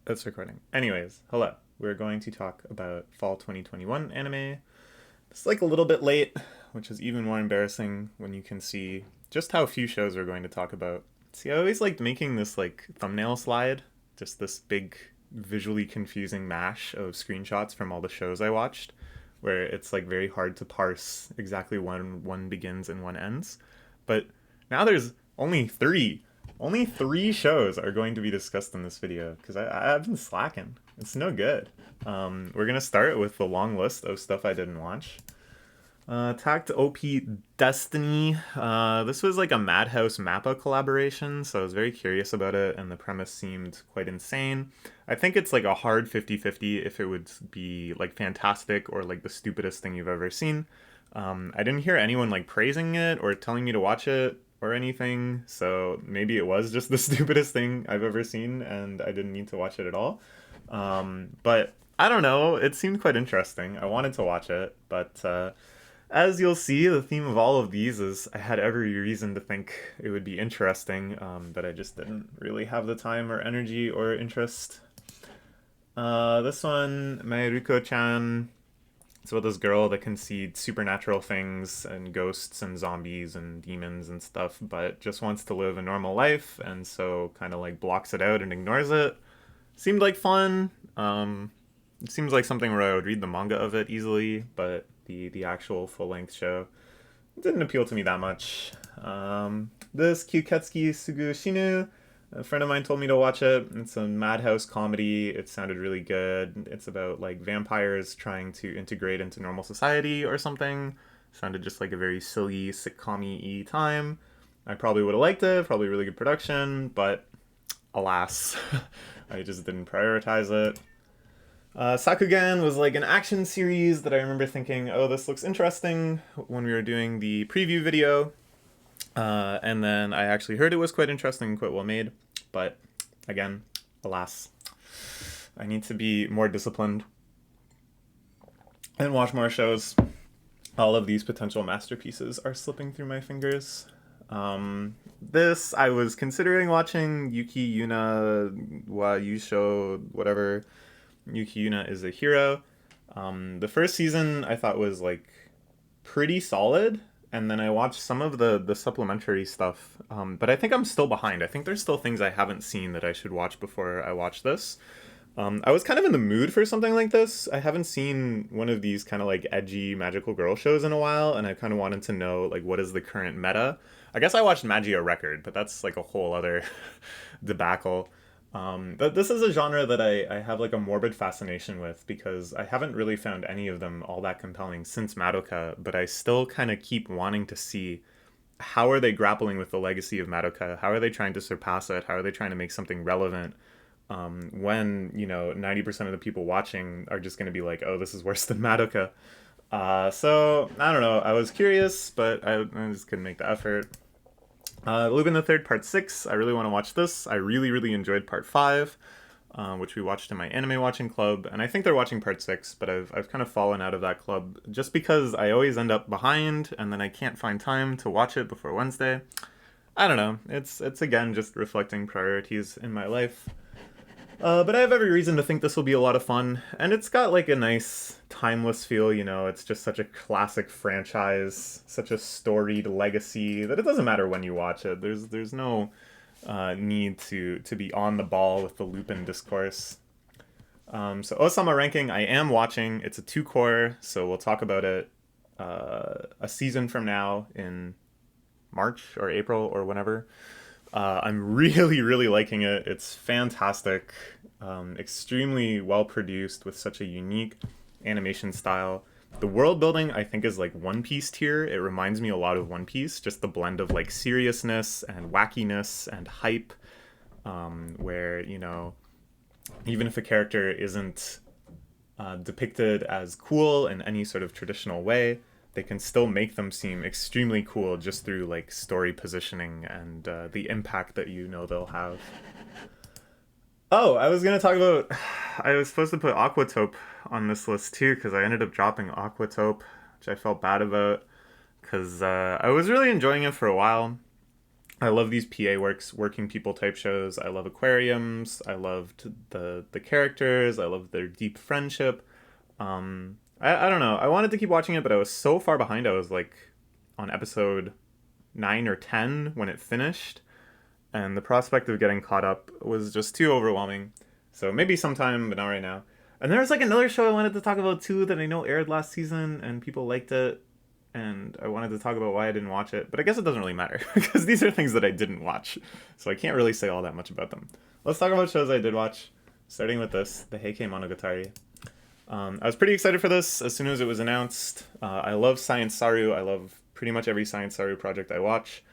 It's recording. Anyways, hello. We're going to talk about fall 2021 anime. It's like a little bit late, which is even more embarrassing when you can see just how few shows we're going to talk about. See, I always liked making this like thumbnail slide, just this big visually confusing mash of screenshots from all the shows I watched, where it's like very hard to parse exactly when one begins and one ends. But now there's only three. Only three shows are going to be discussed in this video because I've been slacking. It's no good. We're gonna start with the long list of stuff I didn't watch. Attack to OP Destiny. This was like a Madhouse Mappa collaboration, so I was very curious about it, and the premise seemed quite insane. I think it's like a hard 50-50 if it would be like fantastic or like the stupidest thing you've ever seen. I didn't hear anyone like praising it or telling me to watch it or anything, so maybe it was just the stupidest thing I've ever seen and I didn't need to watch it at all. But I don't know, it seemed quite interesting. I wanted to watch it, but as you'll see, the theme of all of these is I had every reason to think it would be interesting, but I just didn't really have the time or energy or interest. This one, Mayuruko-chan, it's about this girl that can see supernatural things and ghosts and zombies and demons and stuff, but just wants to live a normal life, and so kind of like blocks it out and ignores it. Seemed like fun. It seems like something where I would read the manga of it easily, but the actual full length show didn't appeal to me that much. This Kyuketsuki Sugu Shinu, a friend of mine told me to watch it. It's a madhouse comedy. It sounded really good. It's about like vampires trying to integrate into normal society or something. Sounded just like a very silly sitcom-y time. I probably would have liked it. Probably really good production, but alas, I just didn't prioritize it. Sakugan was like an action series that I remember thinking, oh, this looks interesting when we were doing the preview video. And then I actually heard it was quite interesting and quite well made. But again, alas, I need to be more disciplined and watch more shows. All of these potential masterpieces are slipping through my fingers. This, I was considering watching Yuki Yuna wa Yusho, whatever. Yuki Yuna is a hero. The first season I thought was like pretty solid, and then I watched some of the supplementary stuff. But I think I'm still behind. I think there's still things I haven't seen that I should watch before I watch this. I was kind of in the mood for something like this. I haven't seen one of these kind of like edgy magical girl shows in a while, and I kind of wanted to know like what is the current meta. I guess I watched Magia Record, but that's like a whole other debacle. But this is a genre that I have like a morbid fascination with because I haven't really found any of them all that compelling since Madoka, but I still kind of keep wanting to see how are they grappling with the legacy of Madoka? How are they trying to surpass it? How are they trying to make something relevant? When, 90% of the people watching are just going to be like, oh, this is worse than Madoka. So, I don't know. I was curious, but I just couldn't make the effort. Lupin the Third Part 6, I really want to watch this. I really, really enjoyed Part 5, which we watched in my anime watching club, and I think they're watching Part 6, but I've kind of fallen out of that club just because I always end up behind, and then I can't find time to watch it before Wednesday. I don't know. It's again just reflecting priorities in my life. But I have every reason to think this will be a lot of fun, and it's got like a nice timeless feel, it's just such a classic franchise, such a storied legacy that it doesn't matter when you watch it. There's no need to be on the ball with the Lupin discourse. So Osama ranking, I am watching. It's a 2-core, so we'll talk about it a season from now in March or April or whenever. I'm really, really liking it. It's fantastic. Extremely well produced with such a unique animation style. The world building, I think, is like One Piece tier. It reminds me a lot of One Piece, just the blend of like seriousness and wackiness and hype, where, even if a character isn't depicted as cool in any sort of traditional way, they can still make them seem extremely cool just through like story positioning and the impact that they'll have. Oh, I was gonna talk about. I was supposed to put Aquatope on this list too because I ended up dropping Aquatope, which I felt bad about because I was really enjoying it for a while. I love these PA working people type shows. I love aquariums. I loved the characters. I love their deep friendship. I don't know. I wanted to keep watching it, but I was so far behind. I was like on episode 9 or 10 when it finished, and the prospect of getting caught up was just too overwhelming. So maybe sometime, but not right now. And there's like another show I wanted to talk about too that I know aired last season and people liked it, and I wanted to talk about why I didn't watch it, but I guess it doesn't really matter because these are things that I didn't watch, so I can't really say all that much about them. Let's talk about shows I did watch, starting with this, the Heike Monogatari. I was pretty excited for this as soon as it was announced. I love Science Saru. I love pretty much every Science Saru project I watch.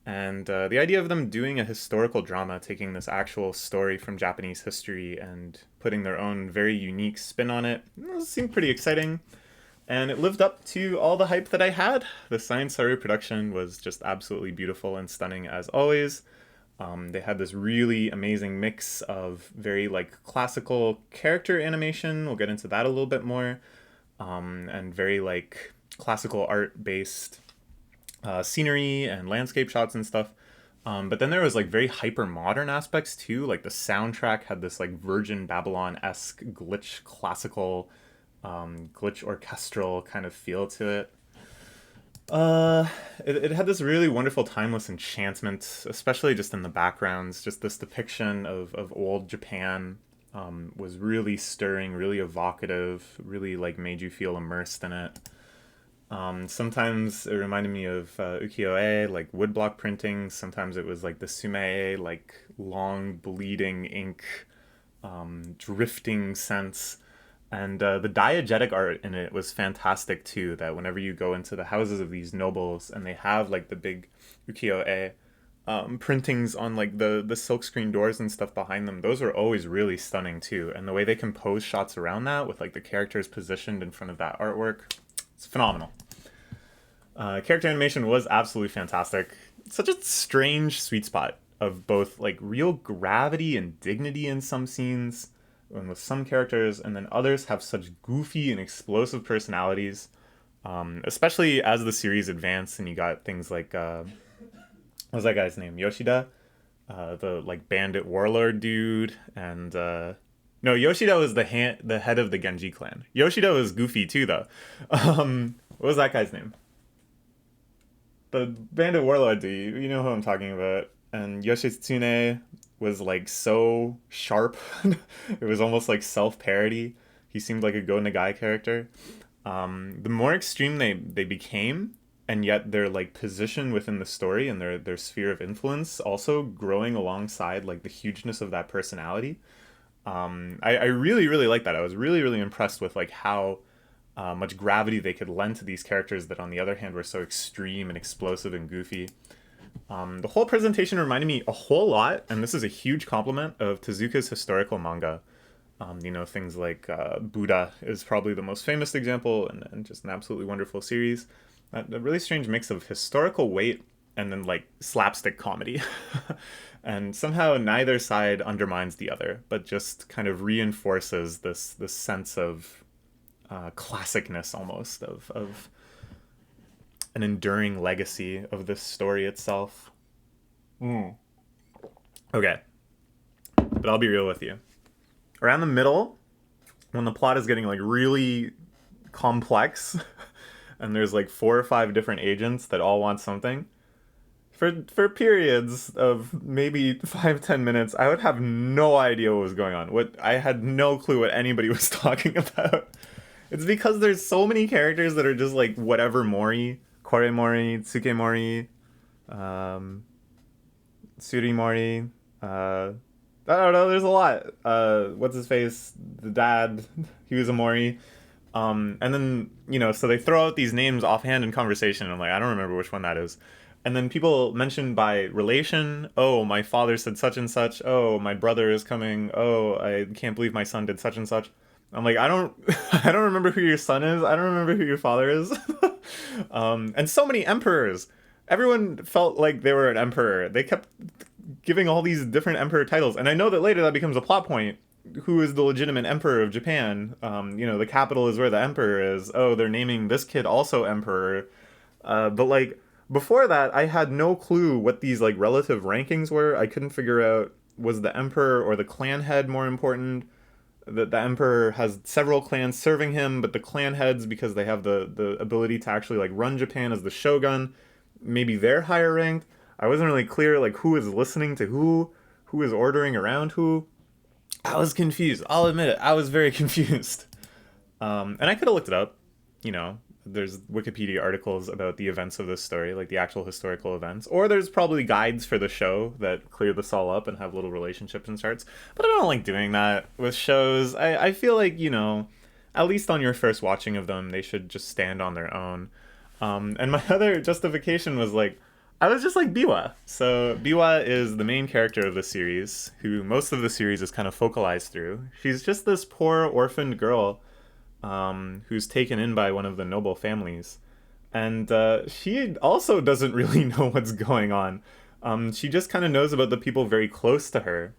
And the idea of them doing a historical drama, taking this actual story from Japanese history and putting their own very unique spin on it, seemed pretty exciting. And it lived up to all the hype that I had. The Science Saru production was just absolutely beautiful and stunning as always. They had this really amazing mix of very like classical character animation. We'll get into that a little bit more. And very like classical art based scenery and landscape shots and stuff. But then there was like very hyper modern aspects too. Like the soundtrack had this like Virgin Babylon-esque glitch classical, glitch orchestral kind of feel to it. It had this really wonderful timeless enchantment, especially just in the backgrounds. Just this depiction of old Japan was really stirring, really evocative, really like made you feel immersed in it. Sometimes it reminded me of ukiyo-e, like woodblock printing. Sometimes it was like the sume-e, like long bleeding ink, drifting sense. And the diegetic art in it was fantastic too, that whenever you go into the houses of these nobles and they have like the big ukiyo-e printings on like the silkscreen doors and stuff behind them, those were always really stunning too. And the way they compose shots around that with like the characters positioned in front of that artwork, it's phenomenal. Character animation was absolutely fantastic. Such a strange sweet spot of both like real gravity and dignity in some scenes, and with some characters, and then others have such goofy and explosive personalities, especially as the series advanced and you got things like what's that guy's name, Yoshida, the like bandit warlord dude, and no, Yoshida was the head of the Genji clan. Yoshida was goofy too though. What was that guy's name? The bandit warlord dude, you know who I'm talking about. And Yoshitsune was like so sharp. It was almost like self-parody. He seemed like a Go Nagai character. The more extreme they became, and yet their like position within the story and their sphere of influence also growing alongside like the hugeness of that personality. I really, really like that. I was really, really impressed with like how much gravity they could lend to these characters that on the other hand were so extreme and explosive and goofy. The whole presentation reminded me a whole lot, and this is a huge compliment, of Tezuka's historical manga. Things like Buddha is probably the most famous example, and just an absolutely wonderful series. A really strange mix of historical weight and then like slapstick comedy. And somehow neither side undermines the other, but just kind of reinforces this sense of classicness almost, of an enduring legacy of this story itself. Okay. But I'll be real with you. Around the middle, when the plot is getting like really complex, and there's like 4 or 5 different agents that all want something, for periods of maybe 5-10 minutes, I would have no idea what was going on. I had no clue what anybody was talking about. It's because there's so many characters that are just like whatever mori, Kore Mori, Tsuke Mori, Suri Mori, I don't know, there's a lot. What's his face? The dad, he was a Mori. And then, so they throw out these names offhand in conversation, and I'm like, I don't remember which one that is. And then people mention by relation, oh, my father said such and such, oh, my brother is coming, oh, I can't believe my son did such and such. I'm like, I don't remember who your son is. I don't remember who your father is. And so many emperors. Everyone felt like they were an emperor. They kept giving all these different emperor titles. And I know that later that becomes a plot point. Who is the legitimate emperor of Japan? The capital is where the emperor is. Oh, they're naming this kid also emperor. But like, Before that, I had no clue what these like relative rankings were. I couldn't figure out, was the emperor or the clan head more important. The emperor has several clans serving him, but the clan heads, because they have the ability to actually like run Japan as the shogun, maybe they're higher ranked. I wasn't really clear like who is listening to who is ordering around who. I was confused. I'll admit it. I was very confused. And I could have looked it up. You know, there's Wikipedia articles about the events of this story, like the actual historical events. Or there's probably guides for the show that clear this all up and have little relationships and charts. But I don't like doing that with shows. I feel like, you know, at least on your first watching of them, they should just stand on their own. And my other justification was like, I was just like Biwa. So Biwa is the main character of the series, who most of the series is kind of focalized through. She's just this poor orphaned girl who's taken in by one of the noble families. And she also doesn't really know what's going on. She just kind of knows about the people very close to her.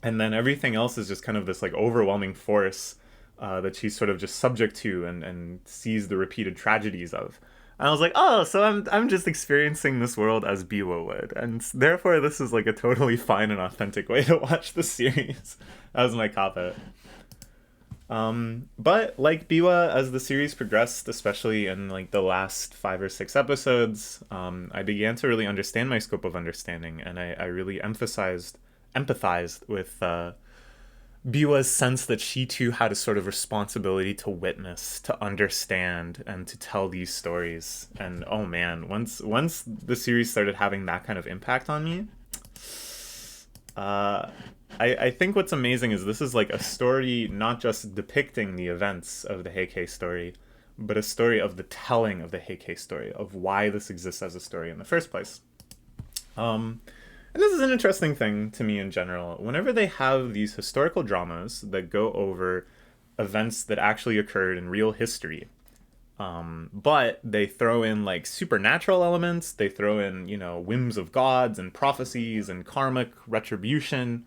And then everything else is just kind of this like overwhelming force that she's sort of just subject to and sees the repeated tragedies of. And I was like, oh, so I'm just experiencing this world as Biwa would, and therefore this is like a totally fine and authentic way to watch the series. That was my cop-out. But like Biwa, as the series progressed, especially in like the last 5 or 6 episodes, I began to really understand my scope of understanding, and I really empathized with Biwa's sense that she too had a sort of responsibility to witness, to understand, and to tell these stories. And oh man, once the series started having that kind of impact on me, I think what's amazing is this is like a story not just depicting the events of the Heike story, but a story of the telling of the Heike story, of why this exists as a story in the first place. And this is an interesting thing to me in general. Whenever they have these historical dramas that go over events that actually occurred in real history, but they throw in like supernatural elements, they throw in, you know, whims of gods and prophecies and karmic retribution.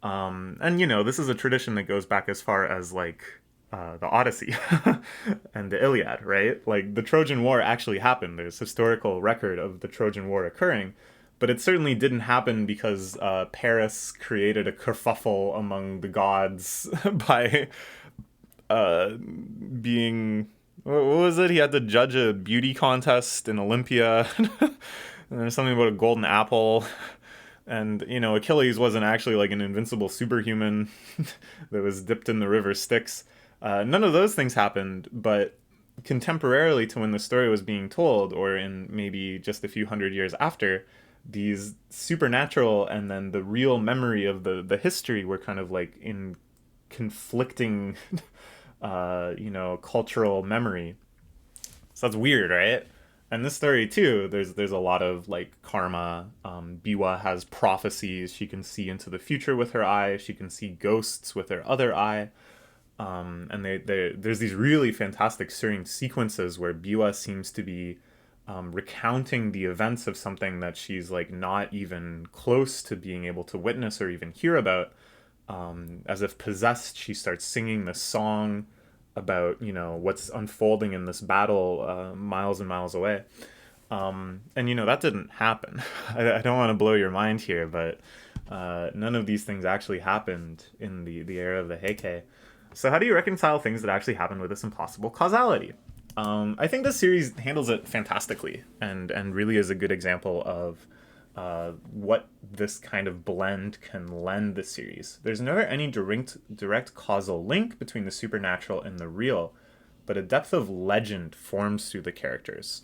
And, you know, this is a tradition that goes back as far as like the Odyssey and the Iliad, right? Like the Trojan War actually happened. There's historical record of the Trojan War occurring. But it certainly didn't happen because Paris created a kerfuffle among the gods by being... What was it? He had to judge a beauty contest in Olympia. And there's something about a golden apple. And, you know, Achilles wasn't actually like an invincible superhuman that was dipped in the river Styx. None of those things happened, but contemporarily to when the story was being told, or in maybe just a few hundred years after, these supernatural and then the real memory of the history were kind of like in conflicting you know, cultural memory. So that's weird, right? And this story too, there's a lot of like karma. Biwa has prophecies. She can see into the future with her eye. She can see ghosts with her other eye. And there's these really fantastic certain sequences where Biwa seems to be recounting the events of something that she's like not even close to being able to witness or even hear about. As if possessed, she starts singing this song about, you know, what's unfolding in this battle miles and miles away. And, you know, that didn't happen. I don't want to blow your mind here, but none of these things actually happened in the era of the Heike. So how do you reconcile things that actually happened with this impossible causality? I think this series handles it fantastically and really is a good example of what this kind of blend can lend the series. There's never any direct causal link between the supernatural and the real, but a depth of legend forms through the characters.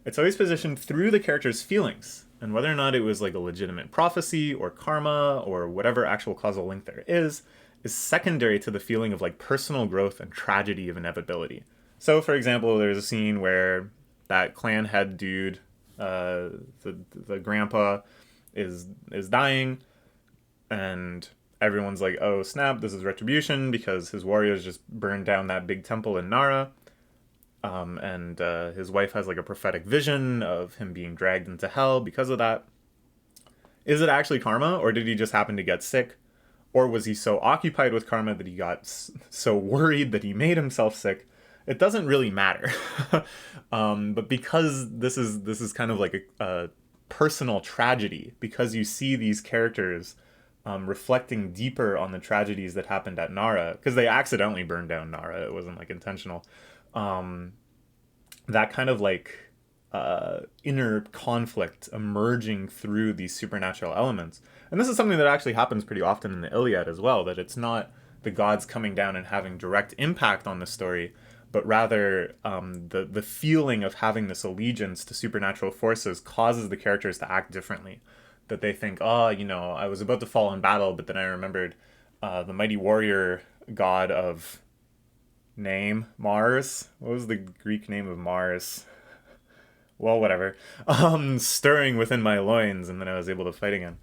It's always positioned through the characters' feelings, and whether or not it was like a legitimate prophecy or karma or whatever actual causal link there is secondary to the feeling of like personal growth and tragedy of inevitability. So, for example, there's a scene where that clan head dude, the grandpa, is dying, and everyone's like, "Oh snap! This is retribution because his warriors just burned down that big temple in Nara." And his wife has like a prophetic vision of him being dragged into hell because of that. Is it actually karma, or did he just happen to get sick? Or was he so occupied with karma that he got so worried that he made himself sick? it doesn't really matter. But because this is kind of like a personal tragedy, because you see these characters reflecting deeper on the tragedies that happened at Nara, because they accidentally burned down Nara, it wasn't like intentional. That kind of like inner conflict emerging through these supernatural elements. And this is something that actually happens pretty often in the Iliad as well, that it's not the gods coming down and having direct impact on the story, but rather the feeling of having this allegiance to supernatural forces causes the characters to act differently. That they think, oh, I was about to fall in battle, but then I remembered the mighty warrior god of name, Mars. What was the Greek name of Mars? Well, whatever. Stirring within my loins, and then I was able to fight again.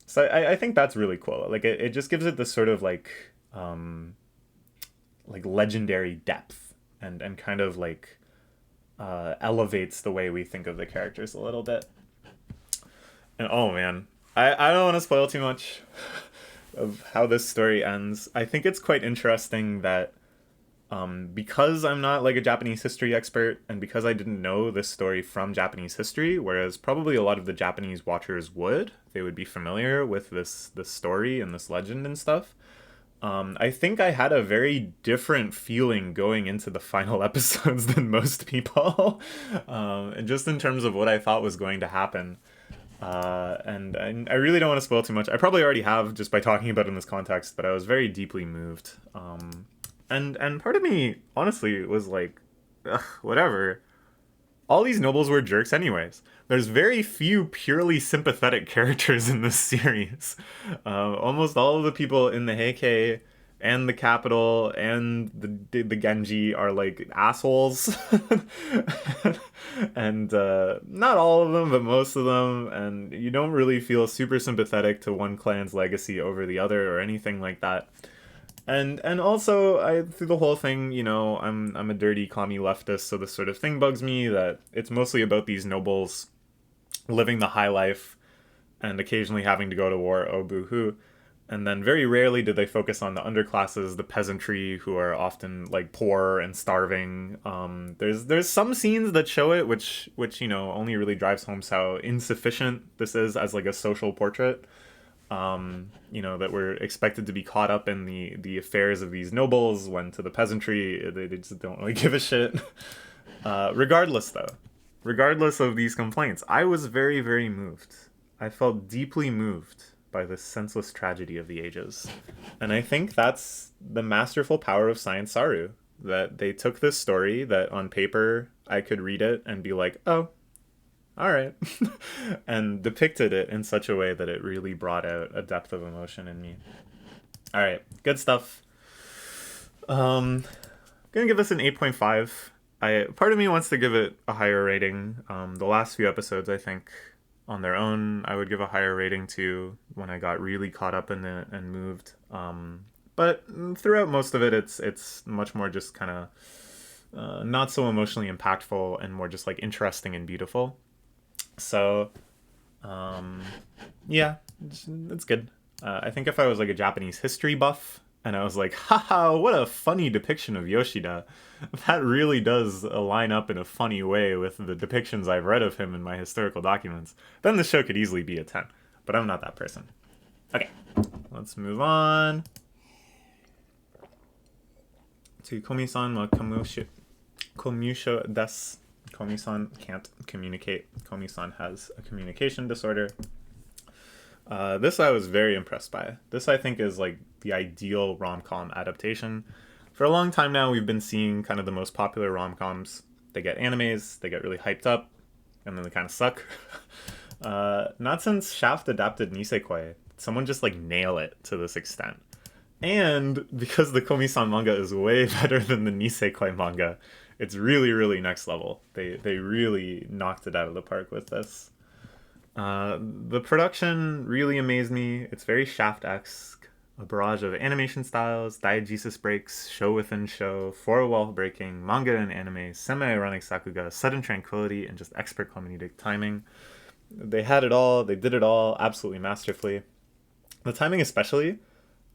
So I think that's really cool. Like it just gives it this sort of like legendary depth and kind of like elevates the way we think of the characters a little bit. And oh man, I don't want to spoil too much of how this story ends. I think it's quite interesting that because I'm not like a Japanese history expert, and because I didn't know this story from Japanese history, whereas probably a lot of the Japanese watchers would, they would be familiar with this story and this legend and stuff. I think I had a very different feeling going into the final episodes than most people, and just in terms of what I thought was going to happen. And I really don't want to spoil too much. I probably already have just by talking about it in this context, but I was very deeply moved. And part of me, honestly, was like, ugh, whatever. All these nobles were jerks anyways. There's very few purely sympathetic characters in this series. Almost all of the people in the Heike and the capital and the Genji are like assholes. And not all of them, but most of them. And you don't really feel super sympathetic to one clan's legacy over the other or anything like that. And also, through the whole thing, I'm a dirty commie leftist, so this sort of thing bugs me, that it's mostly about these nobles living the high life and occasionally having to go to war, oh boo-hoo. And then very rarely do they focus on the underclasses, the peasantry, who are often like poor and starving. There's some scenes that show it, which only really drives home how insufficient this is as like a social portrait. That we're expected to be caught up in the affairs of these nobles, when to the peasantry, they just don't really give a shit. Regardless of these complaints, I was very, very moved. I felt deeply moved by this senseless tragedy of the ages. And I think that's the masterful power of Science Saru, that they took this story that on paper I could read it and be like, oh, all right, and depicted it in such a way that it really brought out a depth of emotion in me. All right, good stuff. Gonna give this an 8.5. Part of me wants to give it a higher rating. The last few episodes, I think, on their own, I would give a higher rating to, when I got really caught up in it and moved. But throughout most of it, it's much more just kind of not so emotionally impactful and more just like interesting and beautiful. So, yeah, it's good. I think if I was like a Japanese history buff and I was like, haha, what a funny depiction of Yoshida, that really does line up in a funny way with the depictions I've read of him in my historical documents, then the show could easily be a 10. But I'm not that person. Okay, let's move on to Komi-san wa Komyushou desu. Komi-san can't communicate. Komi-san has a communication disorder. This I was very impressed by. This I think is like the ideal rom-com adaptation. For a long time now, we've been seeing kind of the most popular rom-coms. They get animes, they get really hyped up, and then they kind of suck. Not since Shaft adapted Nisekoi. Someone just like nail it to this extent. And because the Komi-san manga is way better than the Nisekoi manga, it's really, really next level. They really knocked it out of the park with this. The production really amazed me. It's very Shaft-esque. A barrage of animation styles, diegesis breaks, show within show, four-wall breaking, manga and anime, semi-ironic sakuga, sudden tranquility, and just expert comedic timing. They had it all. They did it all absolutely masterfully. The timing especially,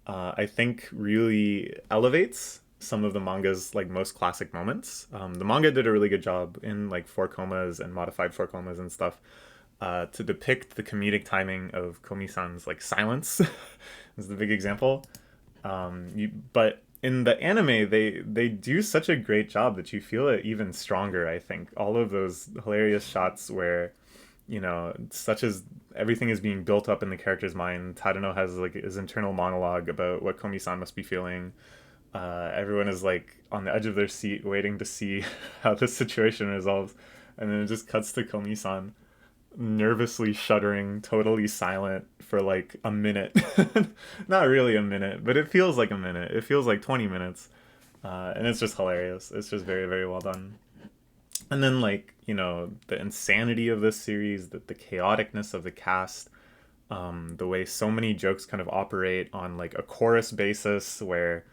I think, really elevates some of the manga's like most classic moments. The manga did a really good job in like 4 comas and modified 4 comas and stuff to depict the comedic timing of Komi-san's like silence. Is the big example. But in the anime, they do such a great job that you feel it even stronger. I think all of those hilarious shots where, such as everything is being built up in the character's mind. Tadano has like his internal monologue about what Komi-san must be feeling. Everyone is like on the edge of their seat waiting to see how this situation resolves, and then it just cuts to Komi-san nervously shuddering, totally silent for like a minute. Not really a minute, but it feels like a minute. It feels like 20 minutes. And it's just hilarious. It's just very, very well done. And then like, the insanity of this series, the chaoticness of the cast, the way so many jokes kind of operate on like a chorus basis where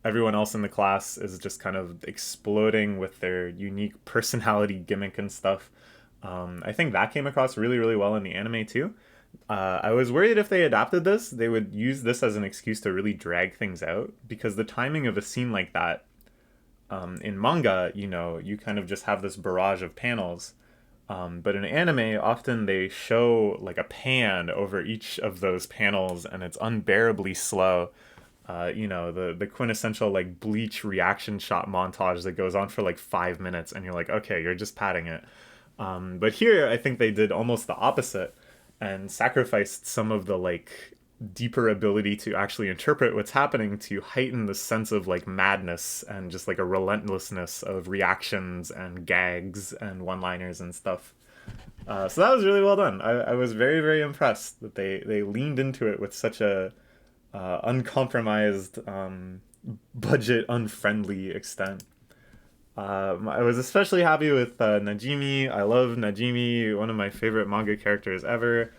everyone else in the class is just kind of exploding with their unique personality gimmick and stuff. I think that came across really, really well in the anime too. I was worried if they adapted this, they would use this as an excuse to really drag things out, because the timing of a scene like that in manga, you kind of just have this barrage of panels. But in anime, often they show like a pan over each of those panels, and it's unbearably slow. The quintessential like Bleach reaction shot montage that goes on for like 5 minutes, and you're like, okay, you're just padding it. But here, I think they did almost the opposite and sacrificed some of the like deeper ability to actually interpret what's happening to heighten the sense of like madness and just like a relentlessness of reactions and gags and one-liners and stuff. So that was really well done. I was very, very impressed that they leaned into it with such a uncompromised, budget unfriendly extent. I was especially happy with Najimi. I love Najimi, one of my favorite manga characters ever.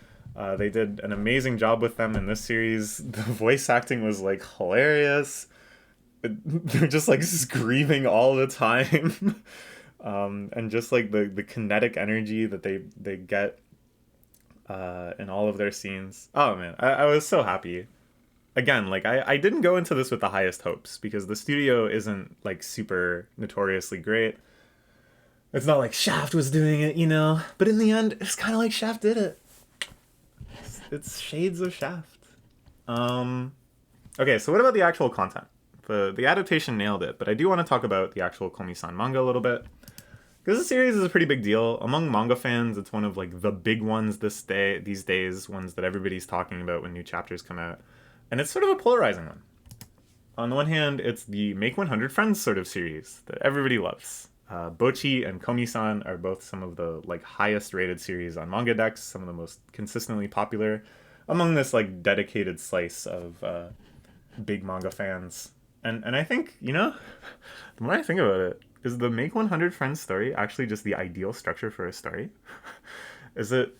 They did an amazing job with them in this series. The voice acting was like hilarious. They're just like screaming all the time. And just like the kinetic energy that they get in all of their scenes. Oh man, I was so happy. Again, like I didn't go into this with the highest hopes because the studio isn't like super notoriously great. It's not like Shaft was doing it, but in the end, it's kind of like Shaft did it. It's shades of Shaft. Okay, so what about the actual content? The adaptation nailed it, but I do want to talk about the actual Komi-san manga a little bit. Because the series is a pretty big deal. Among manga fans, it's one of like the big ones these days, ones that everybody's talking about when new chapters come out. And it's sort of a polarizing one. On the one hand, it's the Make 100 Friends sort of series that everybody loves. Bochi and Komi-san are both some of the like highest rated series on manga decks, some of the most consistently popular among this like dedicated slice of big manga fans. And I think, the more I think about it, is the Make 100 Friends story actually just the ideal structure for a story? Is it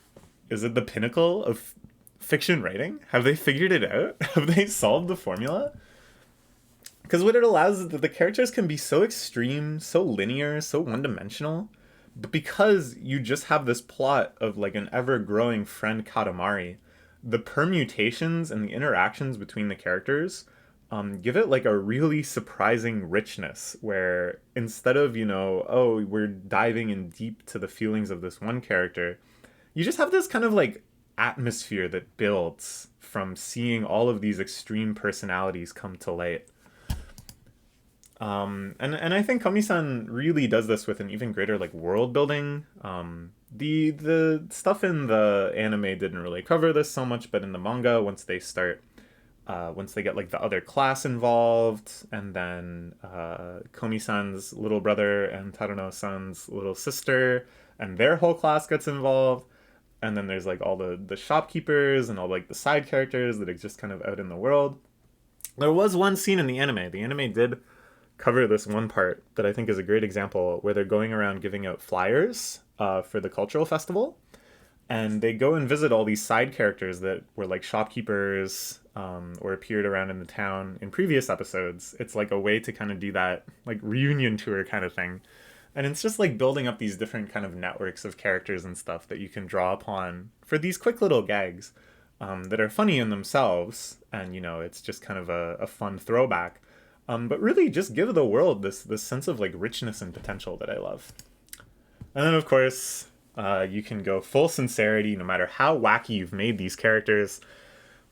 the pinnacle of fiction writing? Have they figured it out? Have they solved the formula? Because what it allows is that the characters can be so extreme, so linear, so one-dimensional, but because you just have this plot of like an ever-growing friend Katamari, the permutations and the interactions between the characters give it like a really surprising richness where instead of, we're diving in deep to the feelings of this one character, you just have this kind of like atmosphere that builds from seeing all of these extreme personalities come to light. And I think Komi-san really does this with an even greater like world building. The stuff in the anime didn't really cover this so much, but in the manga, once they get like the other class involved, and then Komi-san's little brother and Tadano-san's little sister and their whole class gets involved. And then there's like all the shopkeepers and all like the side characters that exist kind of out in the world. There was one scene in the anime. The anime did cover this one part that I think is a great example where they're going around giving out flyers for the cultural festival. And they go and visit all these side characters that were like shopkeepers or appeared around in the town in previous episodes. It's like a way to kind of do that like reunion tour kind of thing. And it's just like building up these different kind of networks of characters and stuff that you can draw upon for these quick little gags that are funny in themselves. And, it's just kind of a fun throwback. but really just give the world this sense of like richness and potential that I love. And then of course, you can go full sincerity no matter how wacky you've made these characters.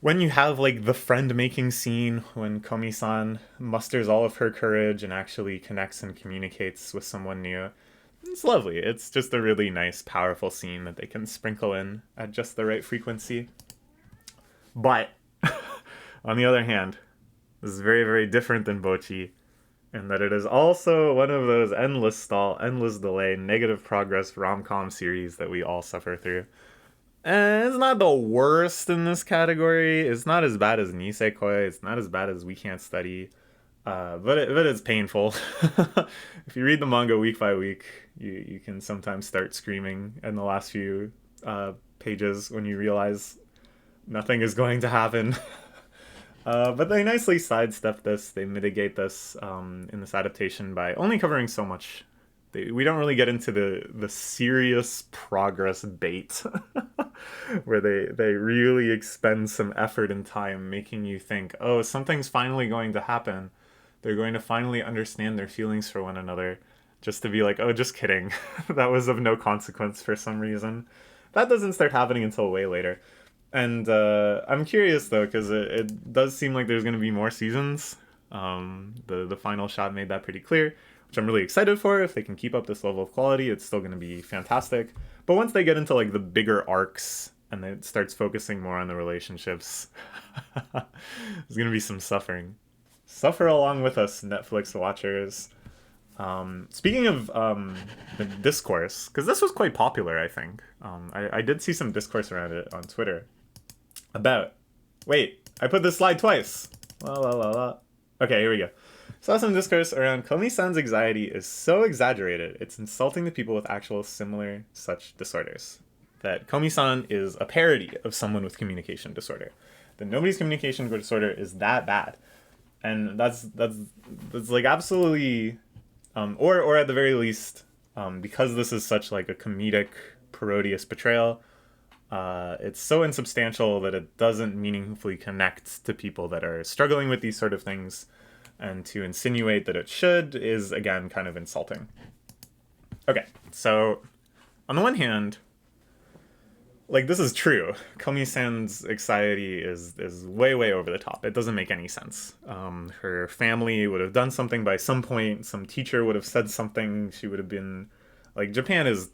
When you have like the friend making scene when Komi-san musters all of her courage and actually connects and communicates with someone new, it's lovely. It's just a really nice, powerful scene that they can sprinkle in at just the right frequency. But on the other hand, this is very, very different than Bocchi, in that it is also one of those endless stall, endless delay, negative progress rom-com series that we all suffer through. And it's not the worst in this category. It's not as bad as Nisekoi. It's not as bad as We Can't Study. But it's painful. If you read the manga week by week, you can sometimes start screaming in the last few pages when you realize nothing is going to happen. But they nicely sidestep this. They mitigate this in this adaptation by only covering so much. We don't really get into the serious progress bait where they really expend some effort and time making you think, oh, something's finally going to happen. They're going to finally understand their feelings for one another, just to be like, oh, just kidding. That was of no consequence for some reason. That doesn't start happening until way later. And I'm curious, though, because it does seem like there's going to be more seasons. The final shot made that pretty clear, which I'm really excited for. If they can keep up this level of quality, it's still going to be fantastic. But once they get into like the bigger arcs and it starts focusing more on the relationships, there's going to be some suffering. Suffer along with us, Netflix watchers. Speaking of the discourse, because this was quite popular, I think. I did see some discourse around it on Twitter about... Wait, I put this slide twice. La, la, la, la. Okay, here we go. Saw some discourse around Komi-san's anxiety is so exaggerated, it's insulting to people with actual similar such disorders. That Komi-san is a parody of someone with communication disorder. That nobody's communication disorder is that bad. And that's like absolutely, or at the very least, because this is such like a comedic, parodious portrayal, it's so insubstantial that it doesn't meaningfully connect to people that are struggling with these sort of things. And to insinuate that it should is, again, kind of insulting. Okay, so on the one hand, like, this is true. Komi-san's anxiety is way, way over the top. It doesn't make any sense. Her family would have done something by some point. Some teacher would have said something. She would have been... Like, Japan is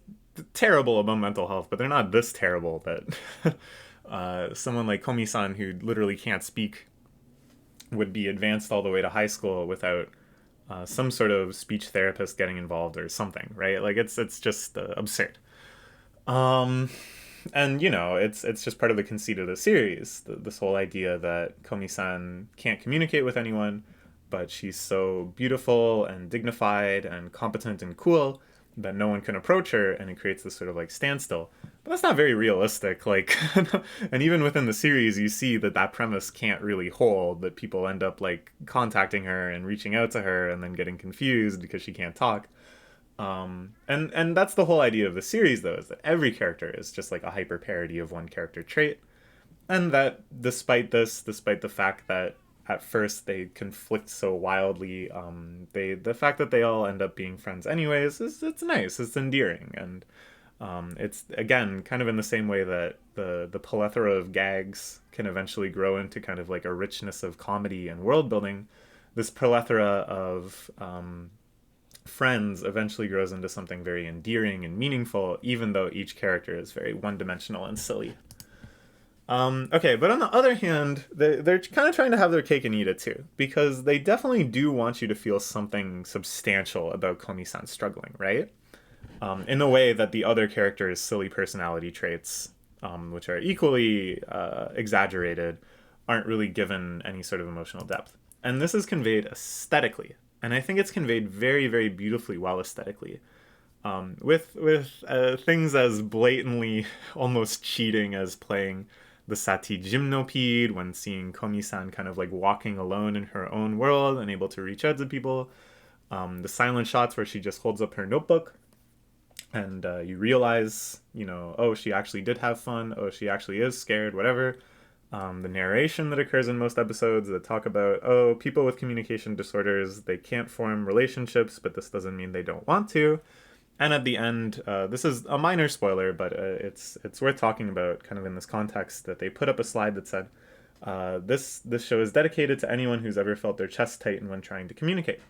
terrible about mental health, but they're not this terrible that someone like Komi-san, who literally can't speak, would be advanced all the way to high school without some sort of speech therapist getting involved or something, right? Like, it's just absurd. And, you know, it's just part of the conceit of the series, this whole idea that Komi-san can't communicate with anyone, but she's so beautiful and dignified and competent and cool that no one can approach her, and it creates this sort of like standstill. But that's not very realistic. Like, and even within the series, you see that premise can't really hold, that people end up like contacting her and reaching out to her and then getting confused because she can't talk. And that's the whole idea of the series, though, is that every character is just like a hyper parody of one character trait. And that despite the fact that at first they conflict so wildly, the fact that they all end up being friends anyways, it's nice, it's endearing, and it's, again, kind of in the same way that the plethora of gags can eventually grow into kind of like a richness of comedy and world building. This plethora of friends eventually grows into something very endearing and meaningful, even though each character is very one-dimensional and silly. Okay, but on the other hand, they're kind of trying to have their cake and eat it too, because they definitely do want you to feel something substantial about Komi-san struggling, right? In a way that the other characters' silly personality traits, which are equally exaggerated, aren't really given any sort of emotional depth. And this is conveyed aesthetically, and I think it's conveyed very, very beautifully well aesthetically. With things as blatantly almost cheating as playing the Sati Gymnopede when seeing Komi-san kind of like walking alone in her own world and able to reach out to people. The silent shots where she just holds up her notebook and you realize, you know, oh, she actually did have fun. Oh, she actually is scared, whatever. The narration that occurs in most episodes that talk about, oh, people with communication disorders, they can't form relationships, but this doesn't mean they don't want to. And at the end, this is a minor spoiler, but it's worth talking about kind of in this context, that they put up a slide that said, this show is dedicated to anyone who's ever felt their chest tighten when trying to communicate.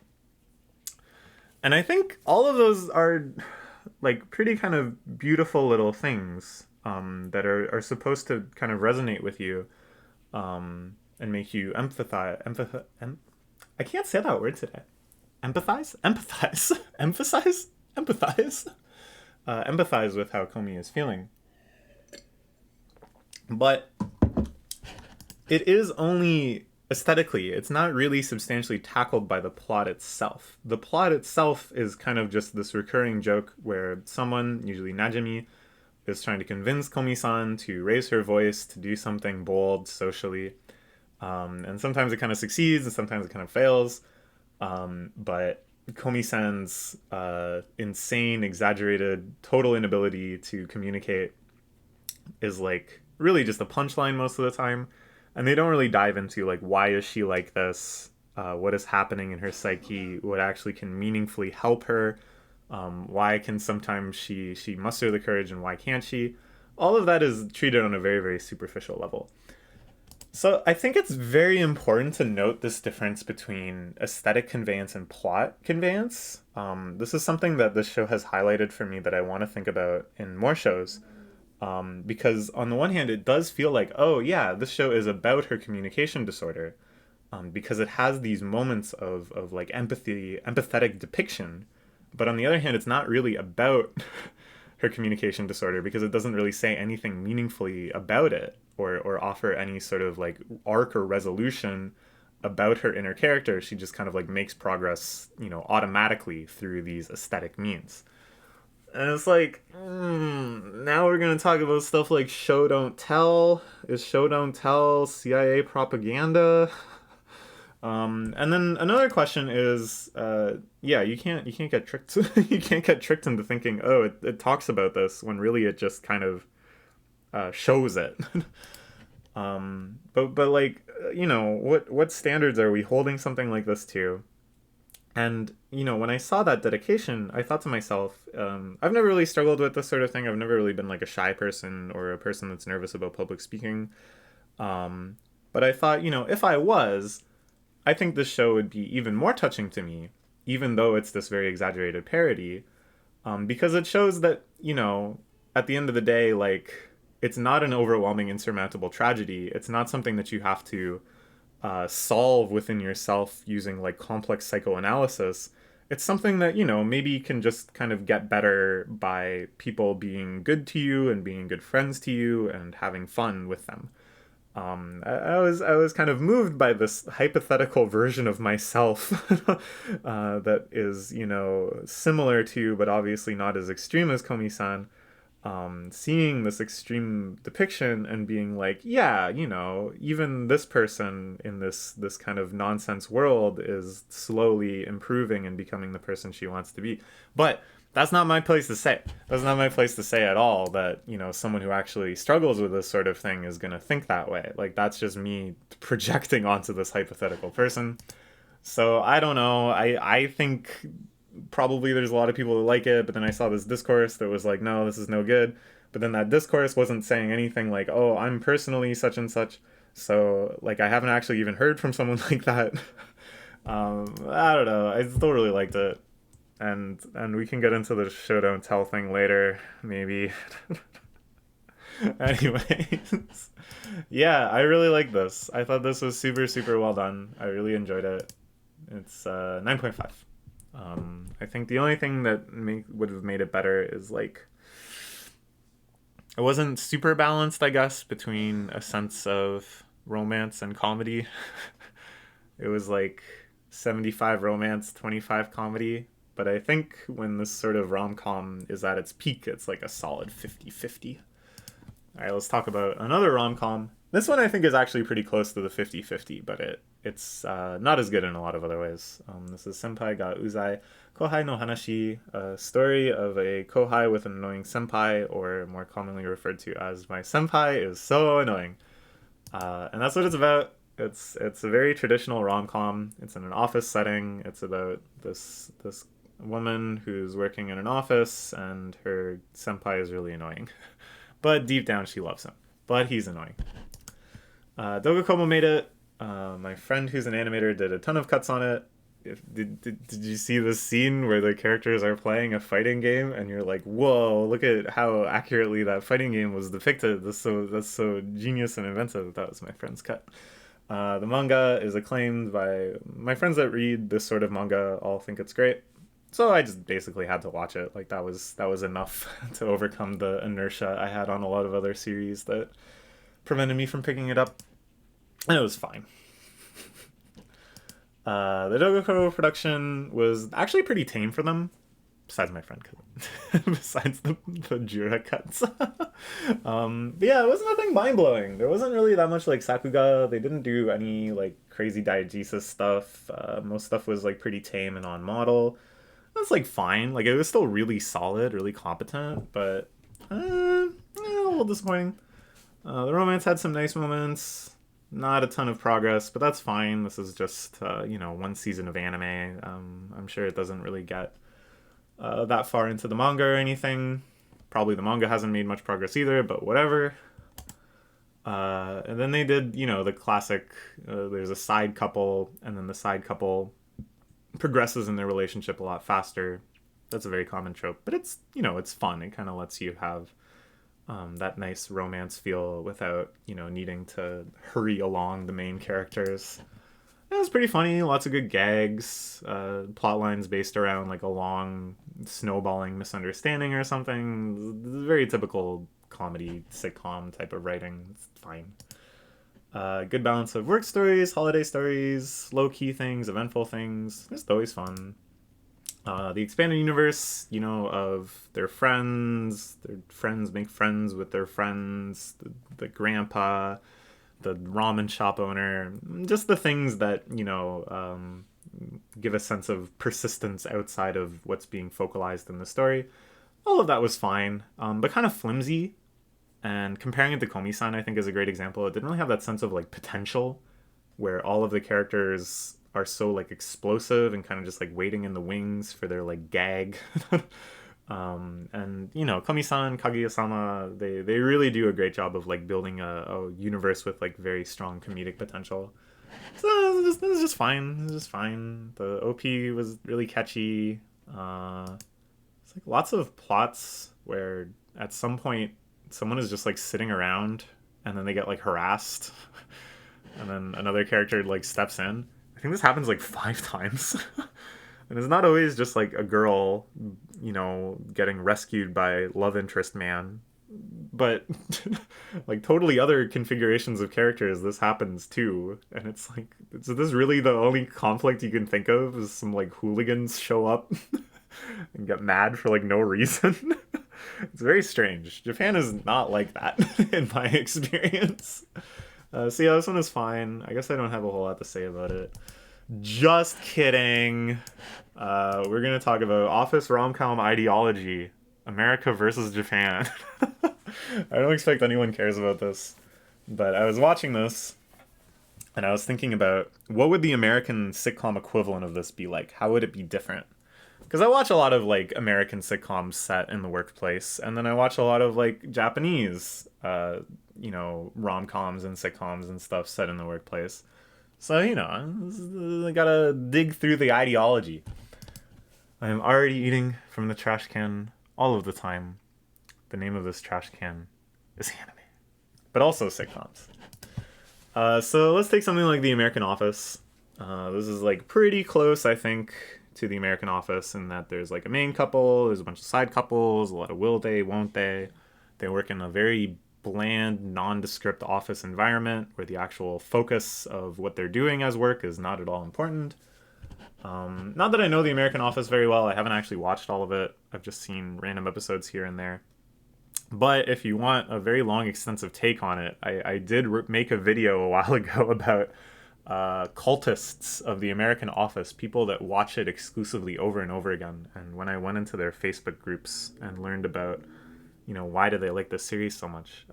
And I think all of those are like pretty kind of beautiful little things that are supposed to kind of resonate with you and make you empathize. I can't say that word today. Empathize? Emphasize? Empathize? Empathize with how Komi is feeling. But it is only aesthetically, it's not really substantially tackled by the plot itself. The plot itself is kind of just this recurring joke where someone, usually Najimi, is trying to convince Komi-san to raise her voice, to do something bold socially. And sometimes it kind of succeeds and sometimes it kind of fails. But Komi-san's insane, exaggerated, total inability to communicate is like really just a punchline most of the time. And they don't really dive into like, why is she like this? What is happening in her psyche? What actually can meaningfully help her? Why can sometimes she muster the courage and why can't she? All of that is treated on a very, very superficial level. So I think it's very important to note this difference between aesthetic conveyance and plot conveyance. This is something that this show has highlighted for me that I want to think about in more shows. Because on the one hand, it does feel like, oh yeah, this show is about her communication disorder. Because it has these moments of like empathetic depiction. But on the other hand, it's not really about her communication disorder because it doesn't really say anything meaningfully about it or offer any sort of like arc or resolution about her inner character. She just kind of like makes progress, automatically through these aesthetic means. And it's like, now we're going to talk about stuff like show don't tell. Is show don't tell CIA propaganda? And then another question is, you can't get tricked. You can't get tricked into thinking, oh, it talks about this when really it just kind of shows it. But like, what standards are we holding something like this to? And, when I saw that dedication, I thought to myself, I've never really struggled with this sort of thing. I've never really been like a shy person or a person that's nervous about public speaking. But I thought, if I was, I think this show would be even more touching to me, even though it's this very exaggerated parody, because it shows that, at the end of the day, like, it's not an overwhelming, insurmountable tragedy. It's not something that you have to solve within yourself using, like, complex psychoanalysis. It's something that, maybe can just kind of get better by people being good to you and being good friends to you and having fun with them. I was kind of moved by this hypothetical version of myself that is, similar to, but obviously not as extreme as Komi-san, seeing this extreme depiction and being like, yeah, even this person in this kind of nonsense world is slowly improving and becoming the person she wants to be. But that's not my place to say. That's not my place to say at all that, someone who actually struggles with this sort of thing is going to think that way. Like, that's just me projecting onto this hypothetical person. So I don't know. I think probably there's a lot of people who like it, but then I saw this discourse that was like, no, this is no good. But then that discourse wasn't saying anything like, oh, I'm personally such and such. So, like, I haven't actually even heard from someone like that. I don't know. I still really liked it. And we can get into the show don't tell thing later, maybe. Anyways, yeah, I really like this. I thought this was super, super well done. I really enjoyed it. It's 9.5. I think the only thing that would have made it better is, like, it wasn't super balanced, I guess, between a sense of romance and comedy. It was like 75 romance, 25 comedy. But I think when this sort of rom-com is at its peak, it's like a solid 50-50. All right, let's talk about another rom-com. This one I think is actually pretty close to the 50-50, but it's not as good in a lot of other ways. This is Senpai ga Uzai, Kouhai no Hanashi, a story of a Kouhai with an annoying senpai, or more commonly referred to as my senpai is so annoying. And that's what it's about. It's a very traditional rom-com. It's in an office setting. It's about this woman who's working in an office, and her senpai is really annoying. But deep down, she loves him. But he's annoying. Dogakomo made it. My friend who's an animator did a ton of cuts on it. Did you see this scene where the characters are playing a fighting game and you're like, whoa, look at how accurately that fighting game was depicted. That's so genius and inventive. That was my friend's cut. The manga is acclaimed by my friends that read this sort of manga all think it's great. So I just basically had to watch it. Like that was enough to overcome the inertia I had on a lot of other series that prevented me from picking it up. And it was fine. The Dogoko production was actually pretty tame for them, besides my friend, besides the Jura cuts. But yeah, it wasn't nothing mind-blowing. There wasn't really that much like Sakuga. They didn't do any like crazy diegesis stuff. Most stuff was like pretty tame and on model. That's like fine. Like it was still really solid, really competent, but a little disappointing. The romance had some nice moments. Not a ton of progress, but that's fine. This is just, one season of anime. I'm sure it doesn't really get that far into the manga or anything. Probably the manga hasn't made much progress either, but whatever. And then they did, the classic, there's a side couple, and then the side couple progresses in their relationship a lot faster. That's a very common trope, but it's, it's fun. It kind of lets you have that nice romance feel without, needing to hurry along the main characters. It was pretty funny, lots of good gags, plot lines based around like a long snowballing misunderstanding or something. Very typical comedy sitcom type of writing. It's fine. Good balance of work stories, holiday stories, low-key things, eventful things. It's always fun. The expanded universe, of their friends make friends with their friends, the grandpa, the ramen shop owner, just the things that, give a sense of persistence outside of what's being focalized in the story. All of that was fine, but kind of flimsy. And comparing it to Komi-san, I think, is a great example. It didn't really have that sense of, like, potential, where all of the characters are so like explosive and kind of just like waiting in the wings for their like gag. And Komi-san, Kaguya-sama, they really do a great job of like building a universe with like very strong comedic potential. So it was just fine. The OP was really catchy. It's like lots of plots where at some point someone is just like sitting around and then they get like harassed and then another character like steps in. I think this happens like 5 times. And it's not always just like a girl, getting rescued by love interest man. But like totally other configurations of characters, this happens too. And it's like, is this really the only conflict you can think of? Is some like hooligans show up and get mad for like no reason? It's very strange. Japan is not like that in my experience. So yeah, this one is fine. I guess I don't have a whole lot to say about it. Just kidding. We're going to talk about office rom-com ideology. America versus Japan. I don't expect anyone cares about this. But I was watching this, and I was thinking about what would the American sitcom equivalent of this be like? How would it be different? Because I watch a lot of, like, American sitcoms set in the workplace, and then I watch a lot of, like, Japanese, rom-coms and sitcoms and stuff set in the workplace. So, I gotta dig through the ideology. I am already eating from the trash can all of the time. The name of this trash can is anime. But also sitcoms. So let's take something like The American Office. This is, like, pretty close, I think, to The American Office in that there's, like, a main couple, there's a bunch of side couples, a lot of will they, won't they. They work in a very bland, nondescript office environment where the actual focus of what they're doing as work is not at all important. Not that I know The American Office very well. I haven't actually watched all of it. I've just seen random episodes here and there. But if you want a very long, extensive take on it, I did make a video a while ago about cultists of The American Office, people that watch it exclusively over and over again. And when I went into their Facebook groups and learned about why do they like this series so much?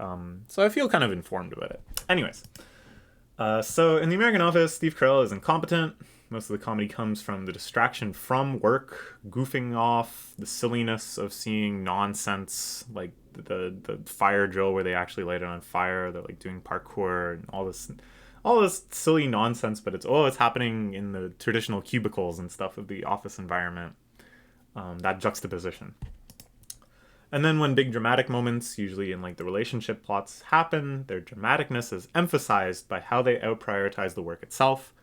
So I feel kind of informed about it. Anyways, So in the American office, Steve Carell is incompetent. Most of the comedy comes from the distraction from work, goofing off, the silliness of seeing nonsense, like the fire drill where they actually light it on fire. They're like doing parkour and all this silly nonsense, but it's happening in the traditional cubicles and stuff of the office environment. That juxtaposition. And then when big dramatic moments, usually in like the relationship plots, happen, their dramaticness is emphasized by how they out-prioritize the work itself.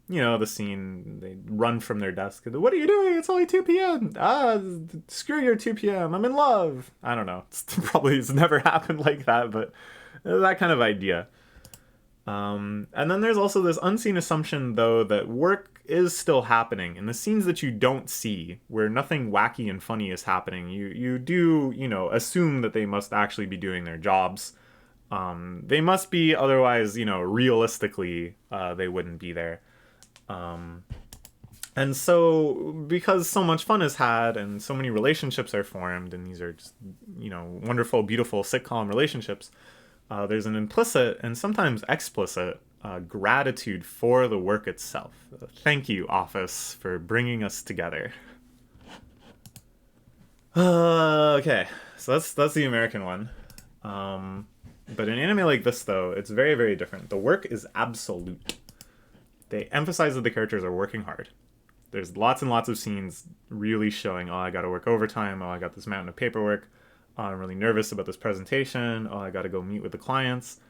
You know, the scene, they run from their desk. What are you doing? It's only 2 p.m. Screw your 2 p.m. I'm in love. I don't know. It's never happened like that, but that kind of idea. And then there's also this unseen assumption, though, that work is still happening. In the scenes that you don't see, where nothing wacky and funny is happening, you do, assume that they must actually be doing their jobs. They must be, otherwise, realistically, they wouldn't be there. And so, because so much fun is had and so many relationships are formed, and these are just, wonderful, beautiful sitcom relationships, there's an implicit and sometimes explicit gratitude for the work itself. Thank you, Office, for bringing us together. Okay, so that's the American one. But in anime like this, though, it's very, very different. The work is absolute. They emphasize that the characters are working hard. There's lots and lots of scenes really showing, I gotta work overtime, I got this mountain of paperwork, I'm really nervous about this presentation, I gotta go meet with the clients.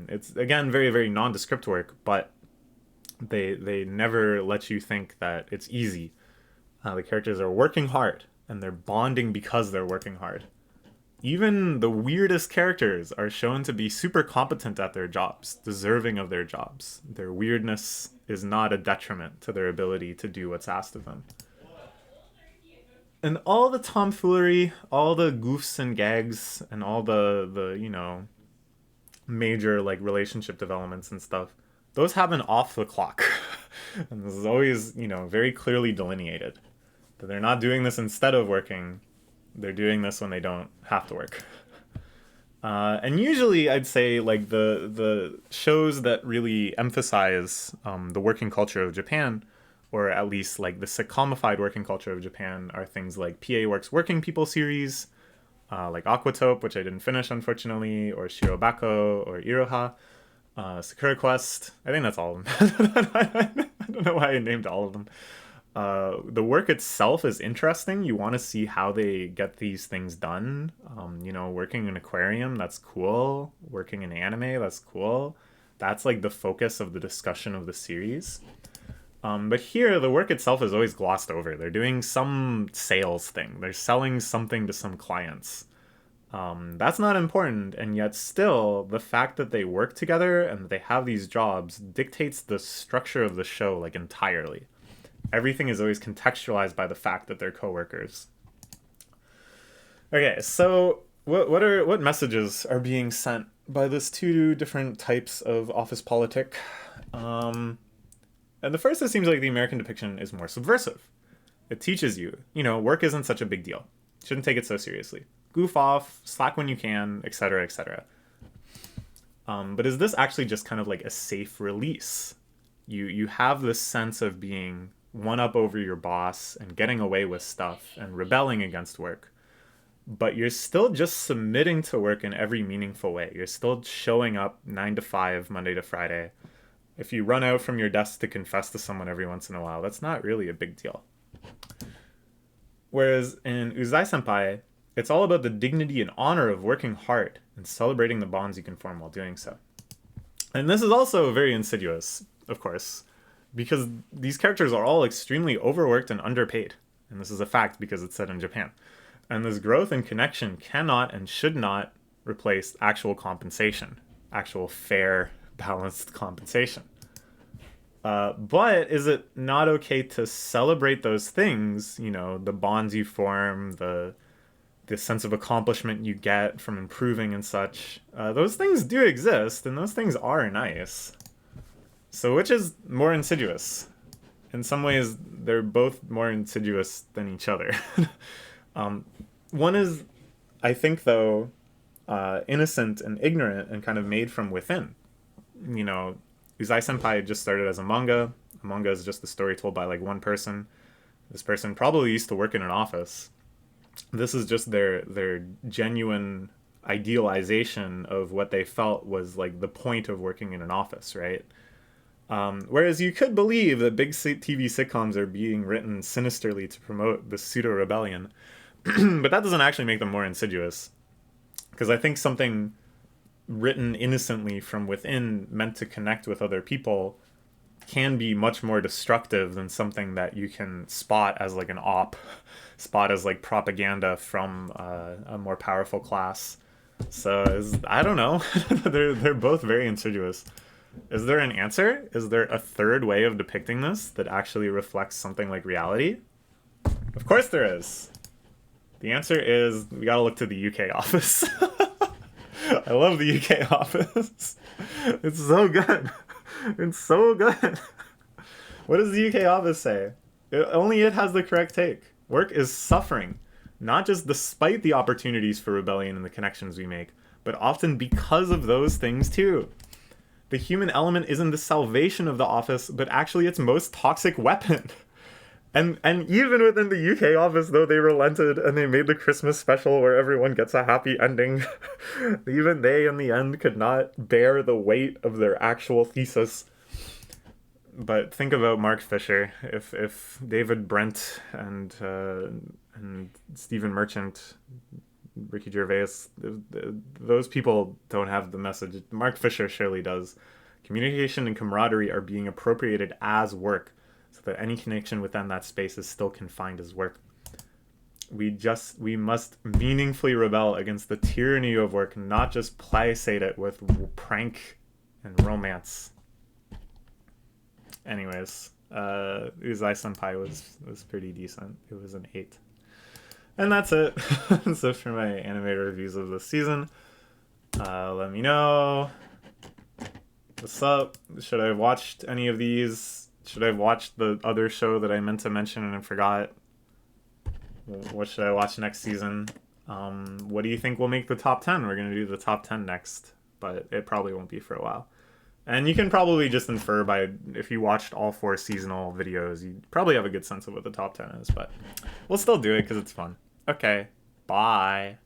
It's, again, very, very nondescript work, but they never let you think that it's easy. The characters are working hard, and they're bonding because they're working hard. Even the weirdest characters are shown to be super competent at their jobs, deserving of their jobs. Their weirdness is not a detriment to their ability to do what's asked of them. And all the tomfoolery, all the goofs and gags, and all the major like relationship developments and stuff, those happen off the clock. And this is always, very clearly delineated. That they're not doing this instead of working. They're doing this when they don't have to work. And usually I'd say like the shows that really emphasize the working culture of Japan, or at least like the sitcomified working culture of Japan, are things like PA Works Working People series, like Aquatope, which I didn't finish unfortunately, or Shirobako, or Iroha, Sakura Quest. I think that's all of them. I don't know why I named all of them. The work itself is interesting. You want to see how they get these things done. Working in an aquarium, that's cool. Working in anime, that's cool. That's like the focus of the discussion of the series. But here, the work itself is always glossed over. They're doing some sales thing. They're selling something to some clients. That's not important, and yet still, the fact that they work together and that they have these jobs dictates the structure of the show, like, entirely. Everything is always contextualized by the fact that they're coworkers. Okay, so what messages are being sent by this two different types of office politic? And the first, it seems like the American depiction is more subversive. It teaches you, work isn't such a big deal. Shouldn't take it so seriously. Goof off, slack when you can, etc., etc. But is this actually just kind of like a safe release? You have this sense of being one up over your boss and getting away with stuff and rebelling against work. But you're still just submitting to work in every meaningful way. You're still showing up 9 to 5, Monday to Friday. If you run out from your desk to confess to someone every once in a while, that's not really a big deal. Whereas in Uzai Senpai, it's all about the dignity and honor of working hard and celebrating the bonds you can form while doing so. And this is also very insidious, of course, because these characters are all extremely overworked and underpaid. And this is a fact because it's set in Japan. And this growth and connection cannot and should not replace actual compensation, actual fair, balanced compensation. But is it not okay to celebrate those things, the bonds you form, the sense of accomplishment you get from improving and such? Those things do exist, and those things are nice. So which is more insidious? In some ways, they're both more insidious than each other. One is, I think, though, innocent and ignorant and kind of made from within. Uzai Senpai just started as a manga. A manga is just a story told by like one person. This person probably used to work in an office. This is just their genuine idealization of what they felt was like the point of working in an office, right? Whereas you could believe that big TV sitcoms are being written sinisterly to promote the pseudo-rebellion, but that doesn't actually make them more insidious. Because I think something written innocently from within, meant to connect with other people, can be much more destructive than something that you can spot as like an spot as like propaganda from a more powerful class. So I don't know. they're both very insidious. Is there an answer? Is there a third way of depicting this that actually reflects something like reality? Of course there is. The answer is we gotta look to the UK office. I love the UK office. It's so good. It's so good. What does the UK office say? Only it has the correct take. Work is suffering, not just despite the opportunities for rebellion and the connections we make, but often because of those things too. The human element isn't the salvation of the office, but actually its most toxic weapon. And even within the UK office, though, they relented and they made the Christmas special where everyone gets a happy ending. Even they, in the end, could not bear the weight of their actual thesis. But think about Mark Fisher. If David Brent and Stephen Merchant, Ricky Gervais, those people don't have the message. Mark Fisher surely does. Communication and camaraderie are being appropriated as work, so that any connection within that space is still confined as work. We must meaningfully rebel against the tyranny of work, not just playsate it with prank and romance. Anyways, Uzai Senpai was pretty decent. It was an 8. And that's it. That's it for my anime reviews of this season. Let me know. What's up? Should I have watched any of these? Should I have watched the other show that I meant to mention and I forgot? What should I watch next season? What do you think will make the top 10? We're going to do the top 10 next, but it probably won't be for a while. And you can probably just infer by, if you watched all 4 seasonal videos, you probably have a good sense of what the top 10 is, but we'll still do it because it's fun. Okay, bye.